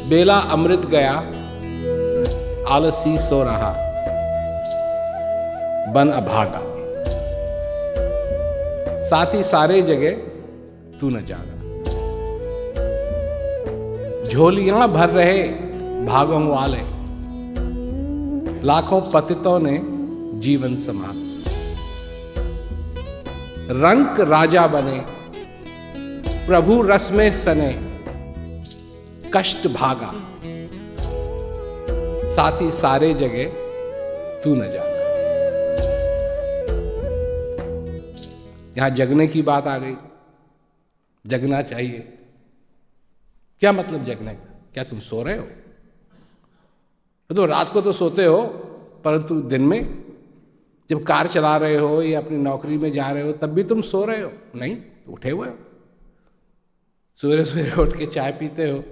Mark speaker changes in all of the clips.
Speaker 1: बेला अमृत गया, आलसी सो रहा, बन अभागा, साथी सारे जगह तू न जागा। झोलियां भर रहे भागों वाले, लाखों पतितों ने जीवन संभाला। रंक राजा बने, प्रभु रस में सने, कष्ट भागा, साथी सारे जगह तू न जागा। यहां जगने की बात आ गई। जगना चाहिए। क्या मतलब जगने का? क्या तुम सो रहे हो? तो रात को तो सोते हो, परंतु दिन में जब कार चला रहे हो या अपनी नौकरी में जा रहे हो तब भी तुम सो रहे हो? नहीं, उठे हुए हो। सवेरे सवेरे उठ के चाय पीते हो।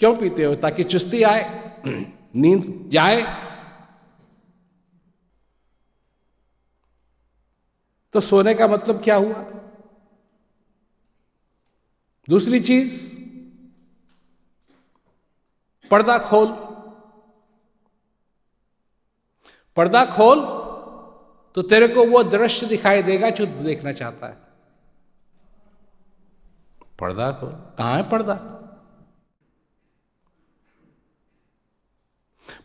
Speaker 1: क्यों पीते हो? ताकि चुस्ती आए, नींद जाए। तो सोने का मतलब क्या हुआ? दूसरी चीज, पर्दा खोल। पर्दा खोल तो तेरे को वो दृश्य दिखाई देगा जो तू देखना चाहता है। पर्दा खोल। कहां है पर्दा?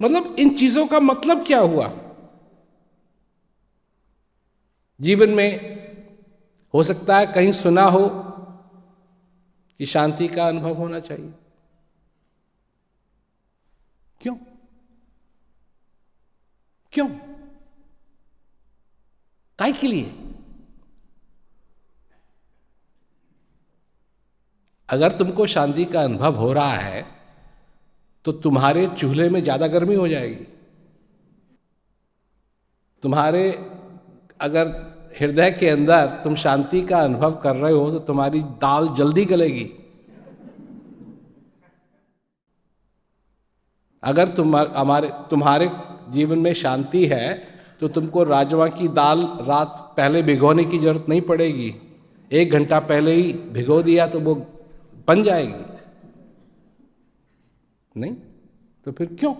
Speaker 1: मतलब इन चीजों का मतलब क्या हुआ? जीवन में हो सकता है कहीं सुना हो कि शांति का अनुभव होना चाहिए। क्यों? क्यों? काय के लिए? अगर तुमको शांति का अनुभव हो रहा है तो तुम्हारे चूल्हे में ज्यादा गर्मी हो जाएगी। तुम्हारे अगर हृदय के अंदर तुम शांति का अनुभव कर रहे हो तो तुम्हारी दाल जल्दी गलेगी। अगर तुम्हारे जीवन में शांति है तो तुमको राजमा की दाल रात पहले भिगोने की जरूरत नहीं पड़ेगी। 1 घंटा पहले ही भिगो दिया तो वो बन जाएगी। नहीं तो फिर क्यों?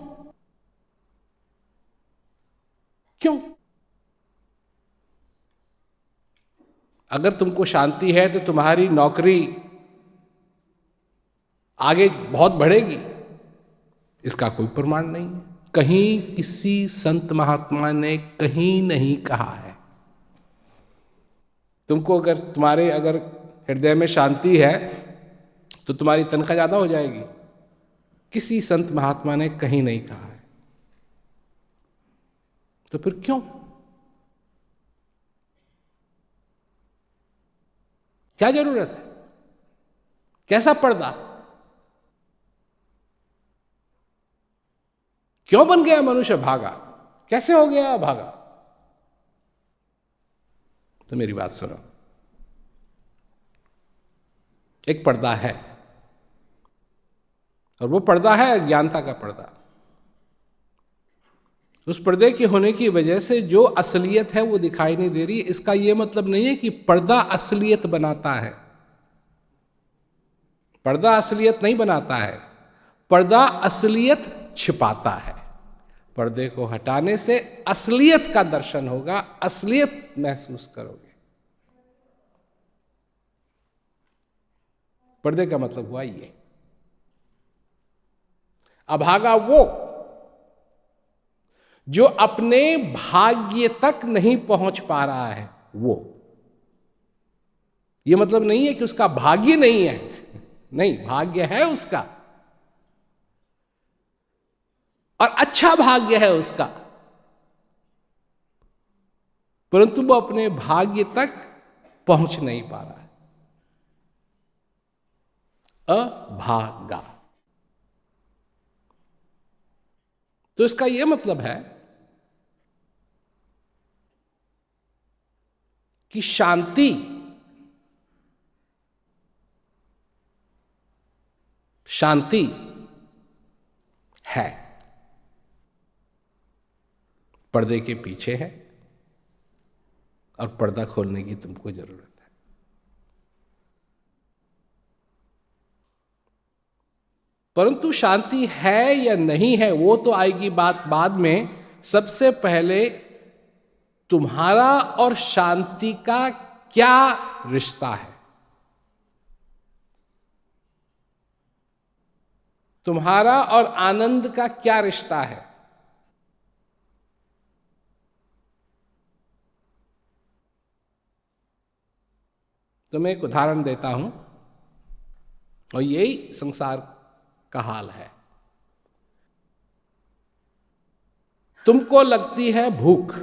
Speaker 1: क्यों? अगर तुमको शांति है तो तुम्हारी नौकरी आगे बहुत बढ़ेगी, इसका कोई प्रमाण नहीं है। कहीं किसी संत महात्मा ने कहीं नहीं कहा है। तुमको अगर हृदय में शांति है तो तुम्हारी तनख्वाह ज्यादा हो जाएगी। किसी संत महात्मा ने कहीं नहीं कहा है। तो फिर क्यों? क्या जरूरत है? कैसा पर्दा? क्यों बन गया मनुष्य भागा? कैसे हो गया भागा? तो मेरी बात सुनो। एक पर्दा है और वो पर्दा है अज्ञानता का पर्दा। उस पर्दे के होने की वजह से जो असलियत है वो दिखाई नहीं दे रही। इसका यह मतलब नहीं है कि पर्दा असलियत बनाता है। पर्दा असलियत नहीं बनाता है। पर्दा असलियत छिपाता है। पर्दे को हटाने से असलियत का दर्शन होगा, असलियत महसूस करोगे। पर्दे का मतलब हुआ ये। अभागा वो जो अपने भाग्य तक नहीं पहुंच पा रहा है। वो ये मतलब नहीं है कि उसका भाग्य नहीं है। नहीं, भाग्य है उसका और अच्छा भाग्य है उसका, परंतु वो अपने भाग्य तक पहुंच नहीं पा रहा है। अभागा। तो इसका यह मतलब है कि शांति है, पर्दे के पीछे है और पर्दा खोलने की तुमको जरूरत है। परंतु शांति है या नहीं है वो तो आएगी बात बाद में। सबसे पहले तुम्हारा और शांति का क्या रिश्ता है, तुम्हारा और आनंद का क्या रिश्ता है। तो मैं एक उदाहरण देता हूं, और यही संसार का हाल है। तुमको लगती है भूख,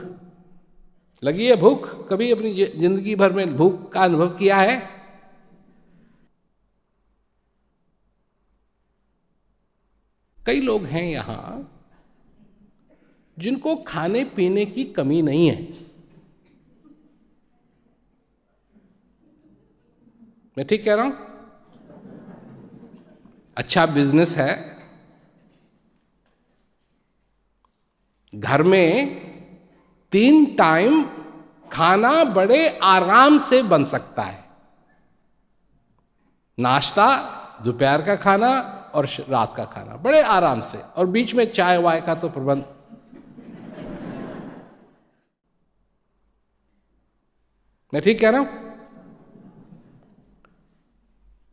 Speaker 1: लगी है भूख? कभी अपनी जिंदगी भर में भूख का अनुभव किया है? कई लोग हैं यहां जिनको खाने पीने की कमी नहीं है। मैं ठीक कह रहा हूं? अच्छा बिजनेस है, घर में 3 टाइम खाना बड़े आराम से बन सकता है। नाश्ता, दोपहर का खाना और रात का खाना बड़े आराम से, और बीच में चाय वाय का तो प्रबंध। मैं ठीक कह रहा हूं?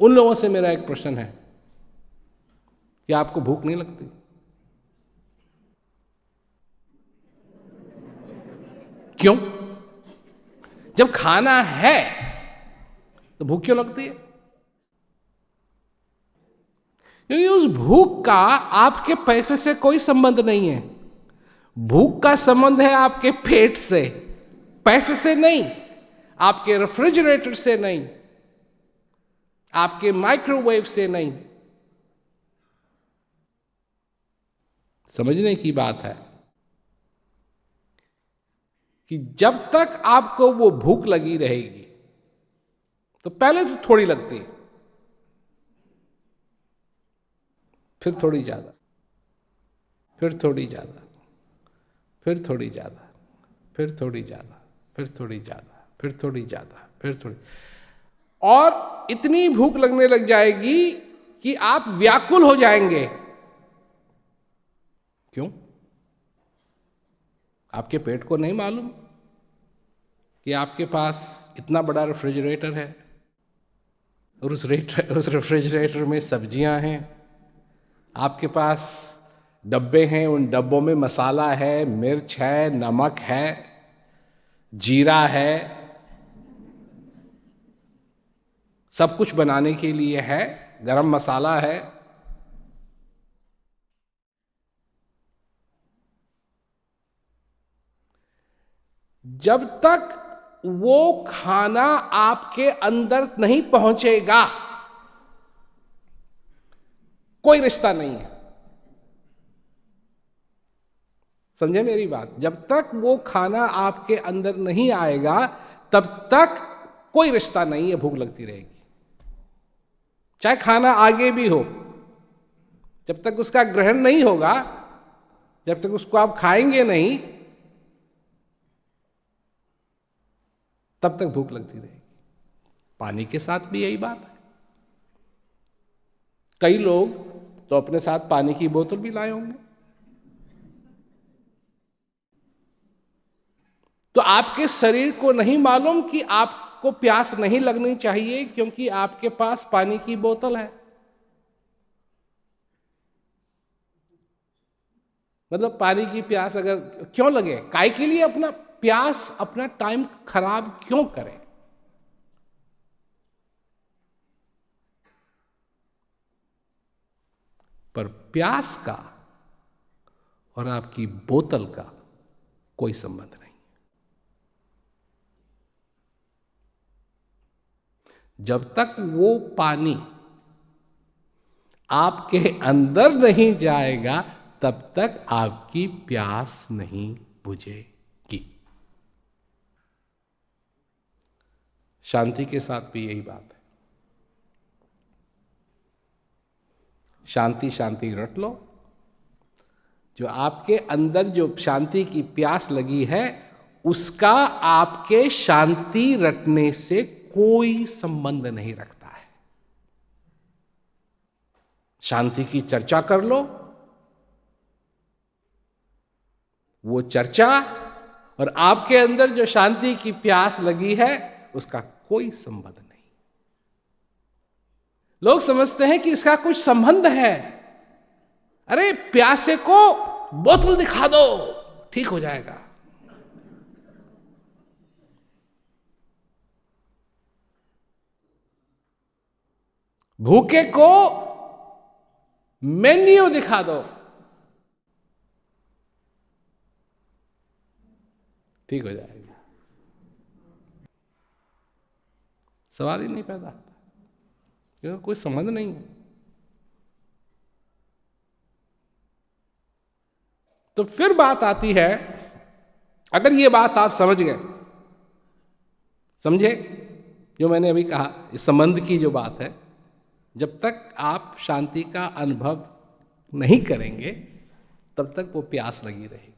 Speaker 1: उन लोगों से मेरा एक प्रश्न है कि आपको भूख नहीं लगती? क्यों? जब खाना है तो भूख क्यों लगती है? क्योंकि उस भूख का आपके पैसे से कोई संबंध नहीं है। भूख का संबंध है आपके पेट से, पैसे से नहीं, आपके रेफ्रिजरेटर से नहीं, आपके माइक्रोवेव से नहीं। समझने की बात है कि जब तक आपको वो भूख लगी रहेगी, तो पहले तो थोड़ी लगती है, फिर थोड़ी ज्यादा, फिर थोड़ी ज्यादा, फिर थोड़ी ज्यादा, फिर थोड़ी ज्यादा, फिर थोड़ी ज्यादा, फिर थोड़ी ज्यादा, फिर थोड़ी, और इतनी भूख लगने लग जाएगी कि आप व्याकुल हो जाएंगे। क्यों? आपके पेट को नहीं मालूम कि आपके पास इतना बड़ा रेफ्रिजरेटर है और उस रेफ्रिजरेटर में सब्जियां हैं, आपके पास डब्बे हैं, उन डब्बों में मसाला है, मिर्च है, नमक है, जीरा है, सब कुछ बनाने के लिए है, गरम मसाला है। जब तक वो खाना आपके अंदर नहीं पहुंचेगा, कोई रिश्ता नहीं है। समझे मेरी बात? जब तक वो खाना आपके अंदर नहीं आएगा, तब तक कोई रिश्ता नहीं है, भूख लगती रहेगी। चाहे खाना आगे भी हो, जब तक उसका ग्रहण नहीं होगा, जब तक उसको आप खाएंगे नहीं, तब तक भूख लगती रहेगी। पानी के साथ भी यही बात है। कई लोग तो अपने साथ पानी की बोतल भी लाए होंगे। तो आपके शरीर को नहीं मालूम कि आपको प्यास नहीं लगनी चाहिए, क्योंकि आपके पास पानी की बोतल है। मतलब पानी की प्यास अगर क्यों लगे, काय के लिए अपना प्यास, अपना टाइम खराब क्यों करें? पर प्यास का और आपकी बोतल का कोई संबंध नहीं। जब तक वो पानी आपके अंदर नहीं जाएगा, तब तक आपकी प्यास नहीं बुझेगी। शांति के साथ भी यही बात है। शांति शांति रट लो। जो आपके अंदर जो शांति की प्यास लगी है, उसका आपके शांति रटने से कोई संबंध नहीं रखता है। शांति की चर्चा कर लो। वो चर्चा और आपके अंदर जो शांति की प्यास लगी है उसका कोई संबंध नहीं। लोग समझते हैं कि इसका कुछ संबंध है। अरे प्यासे को बोतल दिखा दो, ठीक हो जाएगा। भूखे को मेन्यू दिखा दो, ठीक हो जाएगा। सवाल ही नहीं पैदा होता, क्योंकि कोई संबंध नहीं है। तो फिर बात आती है, अगर ये बात आप समझ गए, समझे जो मैंने अभी कहा, इस संबंध की जो बात है, जब तक आप शांति का अनुभव नहीं करेंगे तब तक वो प्यास लगी रहेगी।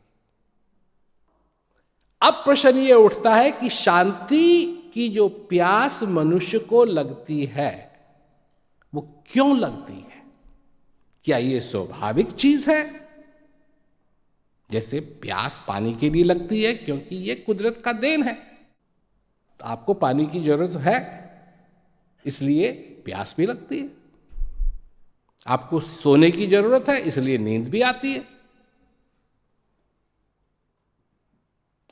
Speaker 1: अब प्रश्न ये उठता है कि शांति की जो प्यास मनुष्य को लगती है वो क्यों लगती है? क्या ये स्वाभाविक चीज है? जैसे प्यास पानी के लिए लगती है क्योंकि ये कुदरत का देन है, तो आपको पानी की जरूरत है इसलिए प्यास भी लगती है। आपको सोने की जरूरत है इसलिए नींद भी आती है।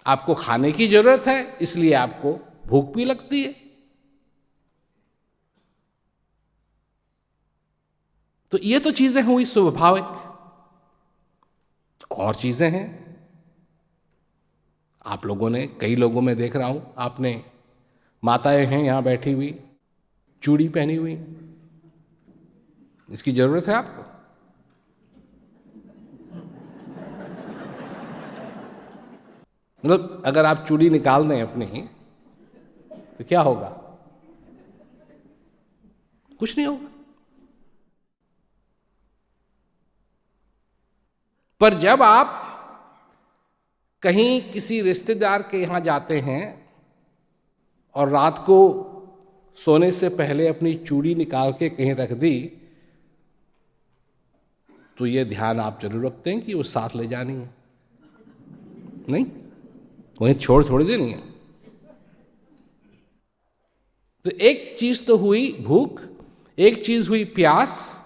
Speaker 1: आपको खाने की जरूरत है इसलिए आपको भूख भी लगती है। तो ये तो चीजें हुई स्वाभाविक। और चीजें हैं, आप लोगों ने, कई लोगों में देख रहा हूं, आपने माताएं हैं यहां बैठी हुई, चूड़ी पहनी हुई, इसकी जरूरत है आपको? मतलब अगर आप चूड़ी निकाल दें अपनी तो क्या होगा? कुछ नहीं होगा। पर जब आप कहीं किसी रिश्तेदार के यहां जाते हैं और रात को सोने से पहले अपनी चूड़ी निकाल के कहीं रख दी, तो यह ध्यान आप जरूर रखते हैं कि वो साथ ले जानी है, नहीं वहीं छोड़ थोड़ी देनी है। तो एक चीज तो हुई भूख, एक चीज हुई प्यास,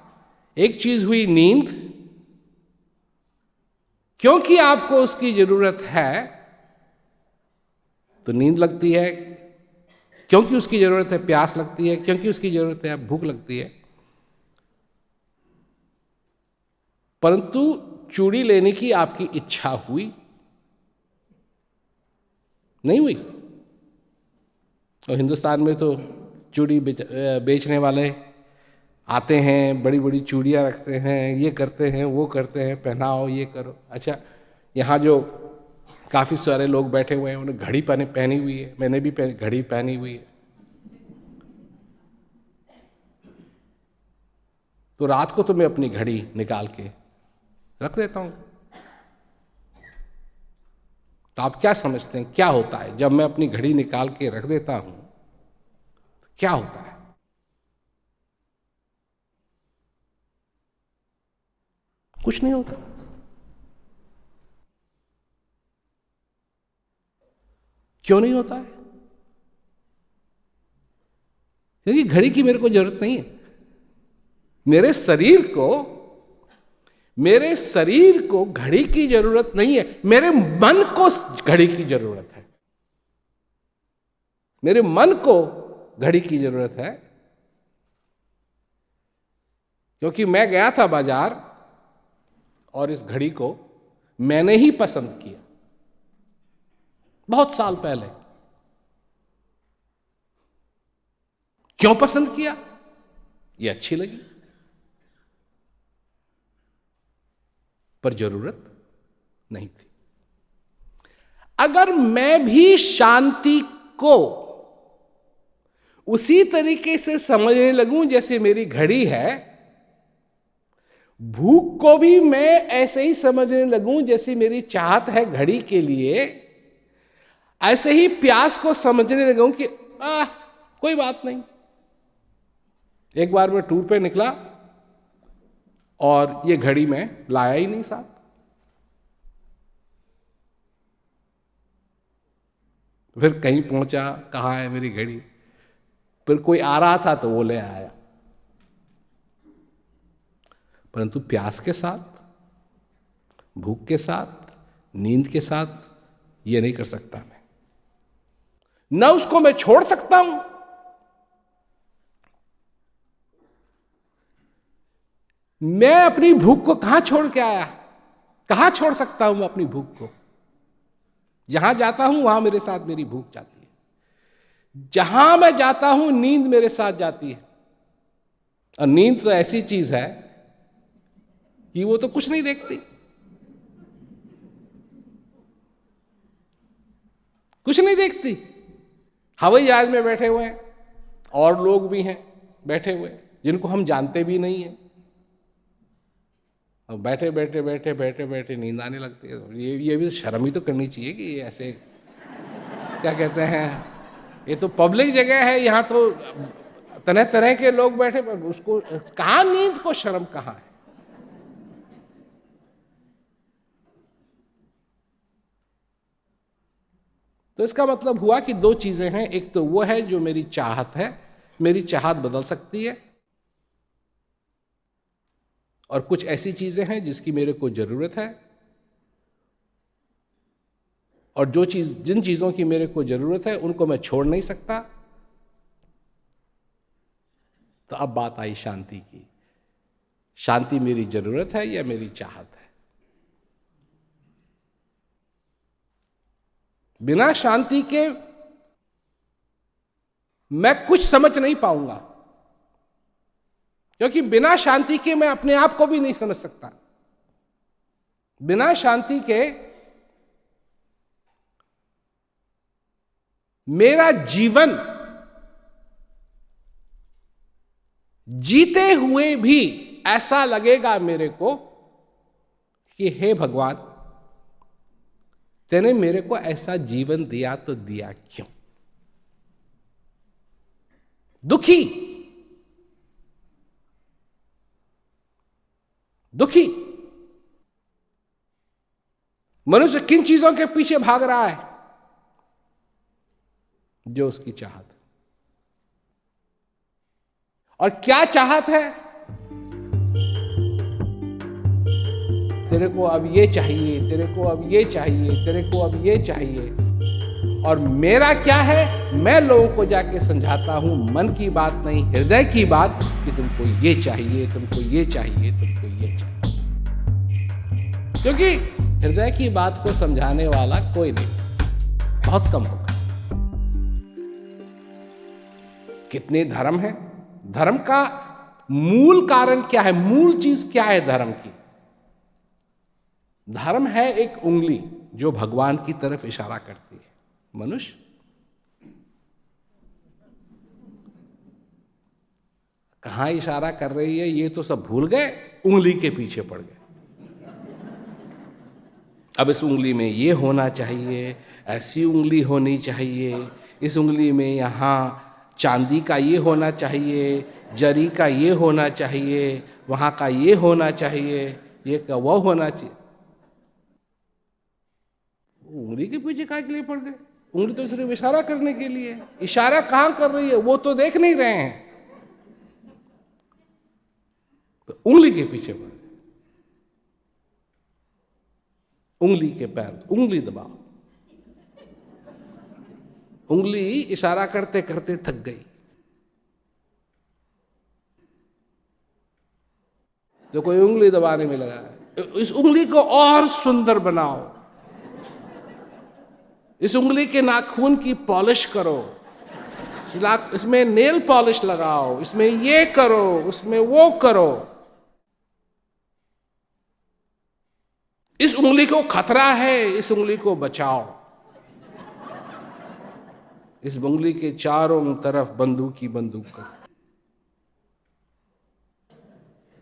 Speaker 1: एक चीज हुई नींद। क्योंकि आपको उसकी जरूरत है तो नींद लगती है, क्योंकि उसकी जरूरत है प्यास लगती है, क्योंकि उसकी जरूरत है भूख लगती है। परंतु चूड़ी लेने की आपकी इच्छा हुई नहीं हुई? और हिंदुस्तान में तो चूड़ी बेचने वाले आते हैं, बड़ी बड़ी चूड़ियाँ रखते हैं, ये करते हैं वो करते हैं, पहनाओ ये करो। अच्छा, यहाँ जो काफ़ी सारे लोग बैठे हुए हैं उन्हें घड़ी पहनी हुई है, मैंने भी घड़ी पहनी हुई है। तो रात को तो मैं अपनी घड़ी निकाल के रख देता हूँ। तो आप क्या समझते हैं क्या होता है जब मैं अपनी घड़ी निकाल के रख देता हूँ? क्या होता है? कुछ नहीं होता। क्यों नहीं होता है? क्योंकि घड़ी की मेरे को जरूरत नहीं है। मेरे शरीर को घड़ी की जरूरत नहीं है, मेरे मन को घड़ी की जरूरत है। मेरे मन को घड़ी की जरूरत है, क्योंकि मैं गया था बाजार और इस घड़ी को मैंने ही पसंद किया बहुत साल पहले। क्यों पसंद किया? ये अच्छी लगी, पर जरूरत नहीं थी। अगर मैं भी शांति को उसी तरीके से समझने लगूं जैसे मेरी घड़ी है, भूख को भी मैं ऐसे ही समझने लगूं जैसे मेरी चाहत है घड़ी के लिए, ऐसे ही प्यास को समझने लगूं कि कोई बात नहीं। एक बार मैं टूर पे निकला और ये घड़ी मैं लाया ही नहीं साथ। फिर कहीं पहुंचा, कहाँ है मेरी घड़ी, फिर कोई आ रहा था तो वो ले आया। परंतु प्यास के साथ, भूख के साथ, नींद के साथ ये नहीं कर सकता मैं। न उसको मैं छोड़ सकता हूं, मैं अपनी भूख को कहां छोड़ के आया, कहां छोड़ सकता हूं मैं अपनी भूख को। जहां जाता हूं वहां मेरे साथ मेरी भूख जाती है, जहां मैं जाता हूं नींद मेरे साथ जाती है। और नींद तो ऐसी चीज है कि वो तो कुछ नहीं देखती, कुछ नहीं देखती। हवाई जहाज में बैठे हुए हैं और लोग भी हैं बैठे हुए जिनको हम जानते भी नहीं हैं, और बैठे बैठे बैठे बैठे बैठे नींद आने लगती है। ये भी शर्म ही तो करनी चाहिए कि ये ऐसे क्या कहते हैं, ये तो पब्लिक जगह है, यहाँ तो तरह तरह के लोग बैठे, उसको कहाँ नींद को शर्म कहाँ है। तो इसका मतलब हुआ कि दो चीजें हैं, एक तो वो है जो मेरी चाहत है, मेरी चाहत बदल सकती है, और कुछ ऐसी चीजें हैं जिसकी मेरे को जरूरत है, और जिन चीजों की मेरे को जरूरत है उनको मैं छोड़ नहीं सकता। तो अब बात आई शांति की। शांति मेरी जरूरत है या मेरी चाहत है? बिना शांति के मैं कुछ समझ नहीं पाऊंगा, क्योंकि बिना शांति के मैं अपने आप को भी नहीं समझ सकता। बिना शांति के मेरा जीवन जीते हुए भी ऐसा लगेगा मेरे को कि हे भगवान, तेने मेरे को ऐसा जीवन दिया तो दिया क्यों? दुखी, दुखी। मनुष्य किन चीजों के पीछे भाग रहा है? जो उसकी चाहत है। और क्या चाहत है? तेरे को अब ये चाहिए, तेरे को अब ये चाहिए, तेरे को अब ये चाहिए। और मेरा क्या है? मैं लोगों को जाके समझाता हूं, मन की बात नहीं, हृदय की बात, कि तुमको ये चाहिए, तुमको ये चाहिए, तुमको ये चाहिए। क्योंकि हृदय की बात को समझाने वाला कोई नहीं, बहुत कम होगा। कितने धर्म हैं? धर्म का मूल कारण क्या है? मूल चीज क्या है धर्म की? धर्म है एक उंगली जो भगवान की तरफ इशारा करती है। मनुष्य कहां इशारा कर रही है ये तो सब भूल गए, उंगली के पीछे पड़ गए। अब इस उंगली में ये होना चाहिए, ऐसी उंगली होनी चाहिए, इस उंगली में यहाँ चांदी का ये होना चाहिए, जरी का ये होना चाहिए, वहाँ का ये होना चाहिए, ये का वो होना चाहिए। उंगली के पीछे काहे के लिए पड़ गए? उंगली तो सिर्फ इशारा करने के लिए। इशारा कहाँ कर रही है वो तो देख नहीं रहे हैं, तो उंगली के पीछे पड़ गए। उंगली के पैर, उंगली दबाओ। उंगली इशारा करते करते थक गई, तो कोई उंगली दबाने में लगा है। इस उंगली को और सुंदर बनाओ, इस उंगली के नाखून की पॉलिश करो, इसमें नेल पॉलिश लगाओ, इसमें ये करो, उसमें वो करो। इस उंगली को खतरा है, इस उंगली को बचाओ। इस उंगली के चारों तरफ बंदूक ही बंदूक करो।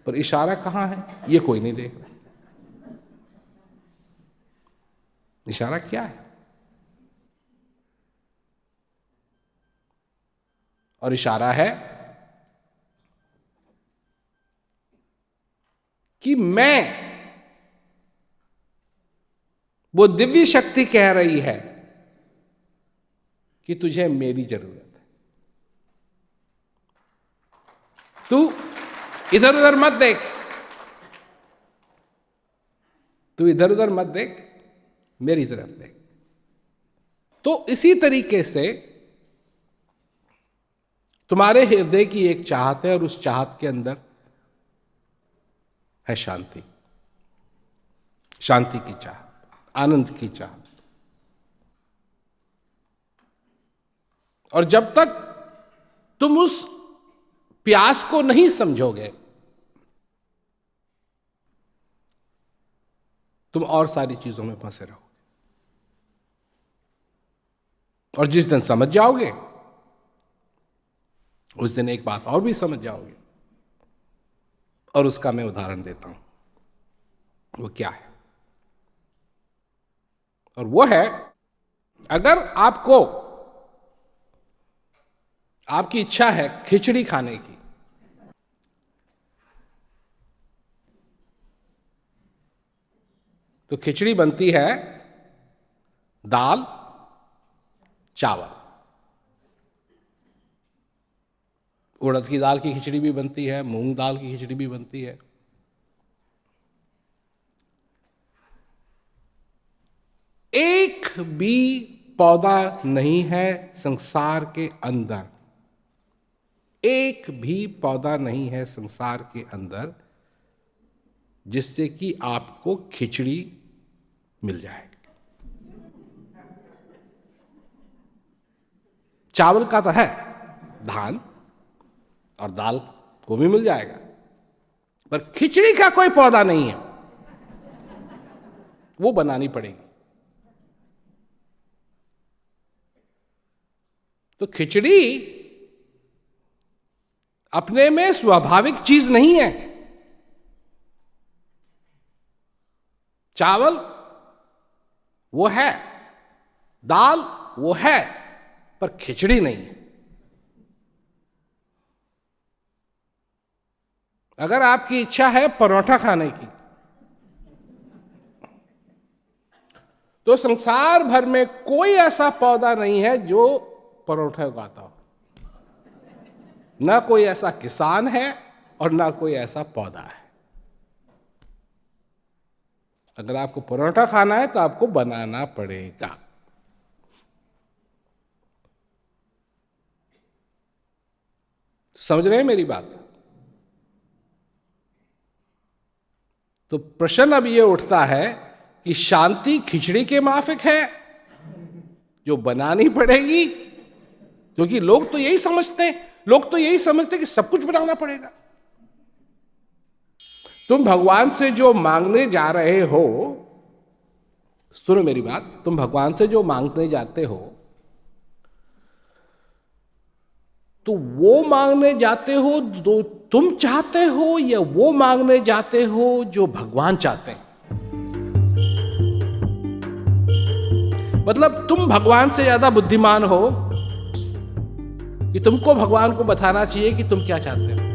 Speaker 1: पर इशारा कहां है ये कोई नहीं देख रहा। इशारा क्या है? और इशारा है कि मैं, वो दिव्य शक्ति कह रही है कि तुझे मेरी जरूरत है। तू इधर उधर मत देख, तू इधर उधर मत देख, मेरी तरफ देख। तो इसी तरीके से तुम्हारे हृदय की एक चाहत है और उस चाहत के अंदर है शांति, शांति की चाहत, आनंद की चाहत। और जब तक तुम उस प्यास को नहीं समझोगे, तुम और सारी चीजों में फंसे रहोगे। और जिस दिन समझ जाओगे, उस दिन एक बात और भी समझ जाओगे, और उसका मैं उदाहरण देता हूं। वो क्या है? और वो है, अगर आपको, आपकी इच्छा है खिचड़ी खाने की, तो खिचड़ी बनती है दाल चावल। उड़द की दाल की खिचड़ी भी बनती है, मूंग दाल की खिचड़ी भी बनती है। एक भी पौधा नहीं है संसार के अंदर, एक भी पौधा नहीं है संसार के अंदर जिससे कि आपको खिचड़ी मिल जाए। चावल का तो है, धान और दाल को भी मिल जाएगा, पर खिचड़ी का कोई पौधा नहीं है, वो बनानी पड़ेगी। तो खिचड़ी अपने में स्वाभाविक चीज नहीं है। चावल वो है, दाल वो है, पर खिचड़ी नहीं है। अगर आपकी इच्छा है परोठा खाने की, तो संसार भर में कोई ऐसा पौधा नहीं है जो परोठा उगाता हो। ना कोई ऐसा किसान है और ना कोई ऐसा पौधा है। अगर आपको परोठा खाना है तो आपको बनाना पड़ेगा। समझ रहे हैं मेरी बात? तो प्रश्न अब ये उठता है कि शांति खिचड़ी के माफिक है जो बनानी पड़ेगी, क्योंकि लोग तो यही समझते हैं, लोग तो यही समझते हैं कि सब कुछ बनाना पड़ेगा। तुम भगवान से जो मांगने जा रहे हो, सुनो मेरी बात, तुम भगवान से जो मांगने जाते हो, तो वो मांगने जाते हो जो तुम चाहते हो या वो मांगने जाते हो जो भगवान चाहते हैं? मतलब तुम भगवान से ज्यादा बुद्धिमान हो कि तुमको भगवान को बताना चाहिए कि तुम क्या चाहते हो।